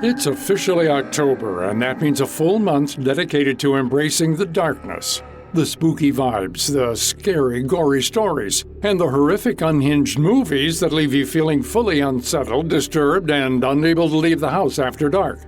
It's officially October, and that means a full month dedicated to embracing the darkness. The spooky vibes, the scary, gory stories, and the horrific, unhinged movies that leave you feeling fully unsettled, disturbed, and unable to leave the house after dark.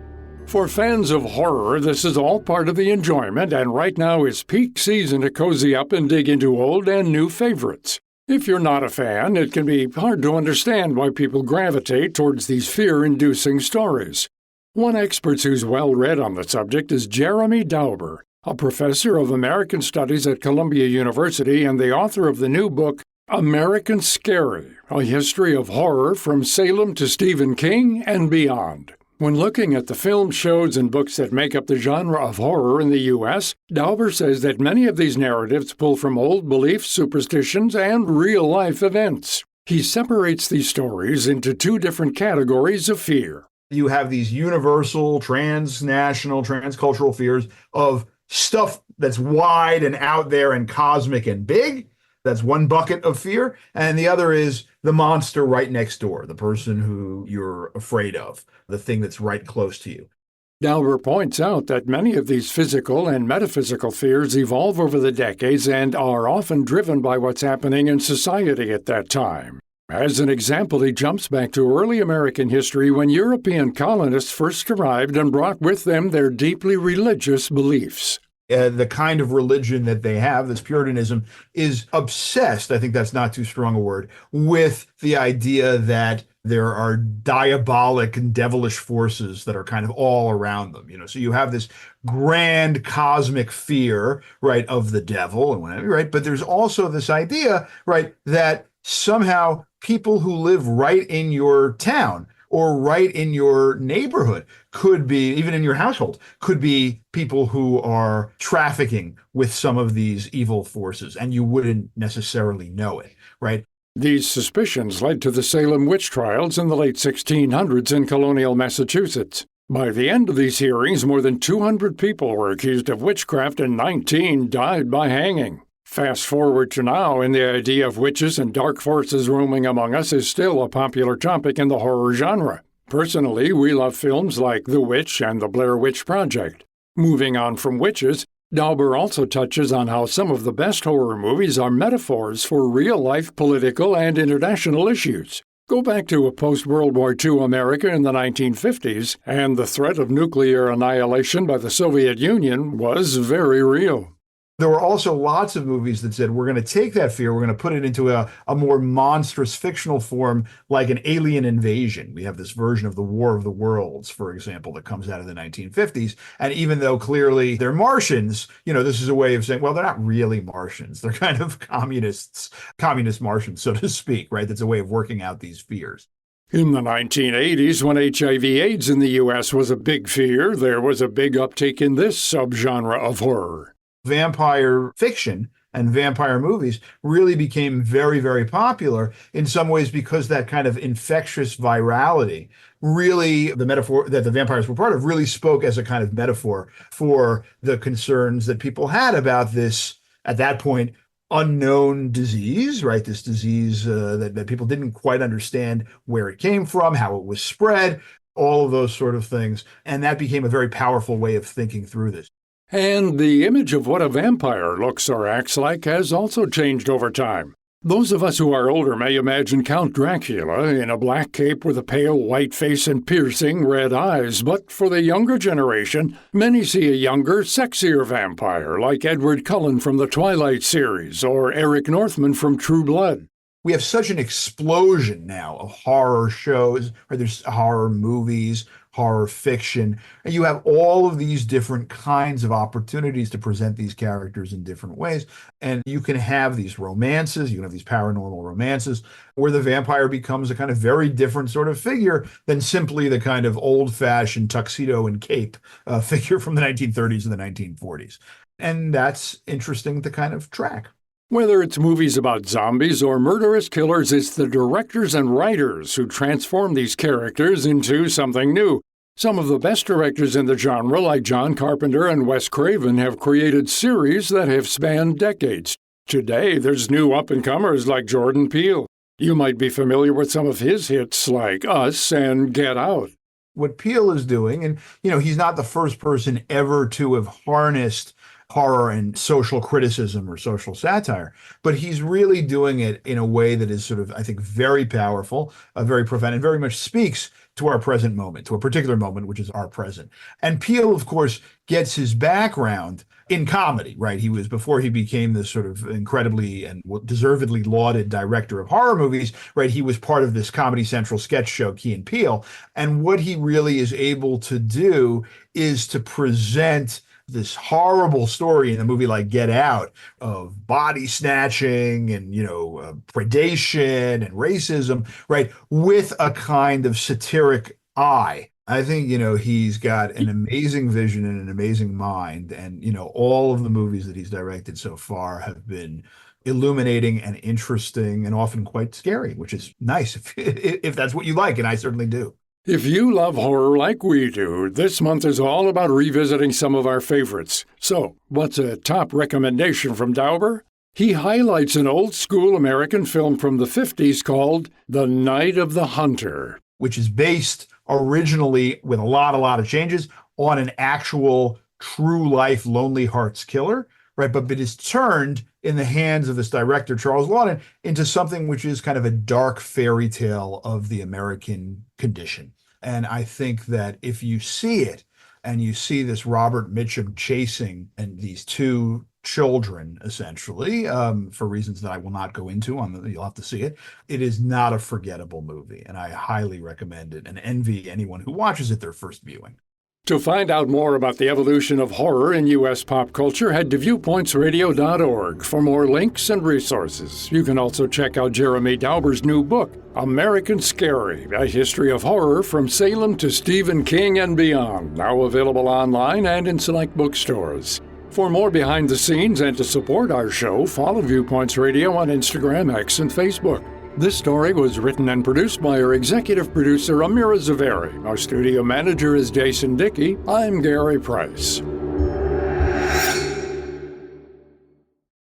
For fans of horror, this is all part of the enjoyment, and right now is peak season to cozy up and dig into old and new favorites. If you're not a fan, it can be hard to understand why people gravitate towards these fear-inducing stories. One expert who's well-read on the subject is Jeremy Dauber, a professor of American Studies at Columbia University and the author of the new book, American Scary, A History of Horror from Salem to Stephen King and Beyond. When looking at the films, shows, and books that make up the genre of horror in the U.S., Dauber says that many of these narratives pull from old beliefs, superstitions, and real-life events. He separates these stories into two different categories of fear. You have these universal, transnational, transcultural fears of stuff that's wide and out there and cosmic and big. That's one bucket of fear. And the other is the monster right next door, the person who you're afraid of, the thing that's right close to you. Dauber points out that many of these physical and metaphysical fears evolve over the decades and are often driven by what's happening in society at that time. As an example, he jumps back to early American history when European colonists first arrived and brought with them their deeply religious beliefs. The kind of religion that they have, this Puritanism, is obsessed, I think that's not too strong a word, with the idea that there are diabolic and devilish forces that are kind of all around them. So you have this grand cosmic fear, right, of the devil and whatever, right? But there's also this idea, right, that somehow people who live right in your town or right in your neighborhood could be, even in your household, could be people who are trafficking with some of these evil forces, and you wouldn't necessarily know it, right? These suspicions led to the Salem witch trials in the late 1600s in colonial Massachusetts. By the end of these hearings, more than 200 people were accused of witchcraft and 19 died by hanging. Fast forward to now, and the idea of witches and dark forces roaming among us is still a popular topic in the horror genre. Personally, we love films like The Witch and The Blair Witch Project. Moving on from witches, Dauber also touches on how some of the best horror movies are metaphors for real-life political and international issues. Go back to a post-World War II America in the 1950s, and the threat of nuclear annihilation by the Soviet Union was very real. There were also lots of movies that said, we're going to take that fear, we're going to put it into a more monstrous fictional form, like an alien invasion. We have this version of the War of the Worlds, for example, that comes out of the 1950s. And even though clearly they're Martians, this is a way of saying, well, they're not really Martians. They're kind of communist Martians, so to speak, right? That's a way of working out these fears. In the 1980s, when HIV/AIDS in the U.S. was a big fear, there was a big uptake in this subgenre of horror. Vampire fiction and vampire movies really became very, very popular in some ways because that kind of infectious virality, really the metaphor that the vampires were part of, really spoke as a kind of metaphor for the concerns that people had about this, at that point, unknown disease, right? This disease that people didn't quite understand where it came from, how it was spread, all of those sort of things. And that became a very powerful way of thinking through this. And the image of what a vampire looks or acts like has also changed over time. Those of us who are older may imagine Count Dracula in a black cape with a pale white face and piercing red eyes, but for the younger generation, many see a younger, sexier vampire like Edward Cullen from the Twilight series or Eric Northman from True Blood. We have such an explosion now of horror shows, or there's horror movies, horror fiction, and you have all of these different kinds of opportunities to present these characters in different ways. And you can have these romances, you can have these paranormal romances, where the vampire becomes a kind of very different sort of figure than simply the kind of old-fashioned tuxedo and cape figure from the 1930s and the 1940s. And that's interesting to kind of track. Whether it's movies about zombies or murderous killers, it's the directors and writers who transform these characters into something new. Some of the best directors in the genre, like John Carpenter and Wes Craven, have created series that have spanned decades. Today, there's new up-and-comers like Jordan Peele. You might be familiar with some of his hits like Us and Get Out. what Peele is doing, and he's not the first person ever to have harnessed horror and social criticism or social satire, but he's really doing it in a way that is sort of, I think, very powerful, very profound, and very much speaks to our present moment, to a particular moment, which is our present. And Peele, of course, gets his background in comedy, right? He was, before he became this sort of incredibly and deservedly lauded director of horror movies, right? He was part of this Comedy Central sketch show, Key and Peele. And what he really is able to do is to present this horrible story in a movie like Get Out of body snatching and, predation and racism, right? With a kind of satiric eye. I think, he's got an amazing vision and an amazing mind. And, all of the movies that he's directed so far have been illuminating and interesting and often quite scary, which is nice if that's what you like. And I certainly do. If you love horror like we do, this month is all about revisiting some of our favorites. So, what's a top recommendation from Dauber? He highlights an old-school American film from the 50s called The Night of the Hunter, which is based originally, with a lot of changes, on an actual true-life Lonely Hearts Killer, right? But it is turned in the hands of this director, Charles Laughton, into something which is kind of a dark fairy tale of the American condition. And I think that if you see it, and you see this Robert Mitchum chasing and these two children, essentially, for reasons that I will not go into, you'll have to see it. It is not a forgettable movie, and I highly recommend it and envy anyone who watches it their first viewing. To find out more about the evolution of horror in U.S. pop culture, head to viewpointsradio.org for more links and resources. You can also check out Jeremy Dauber's new book, American Scary, A History of Horror from Salem to Stephen King and Beyond, now available online and in select bookstores. For more behind the scenes and to support our show, follow Viewpoints Radio on Instagram, X, and Facebook. This story was written and produced by our executive producer, Amira Zaveri. Our studio manager is Jason Dickey. I'm Gary Price.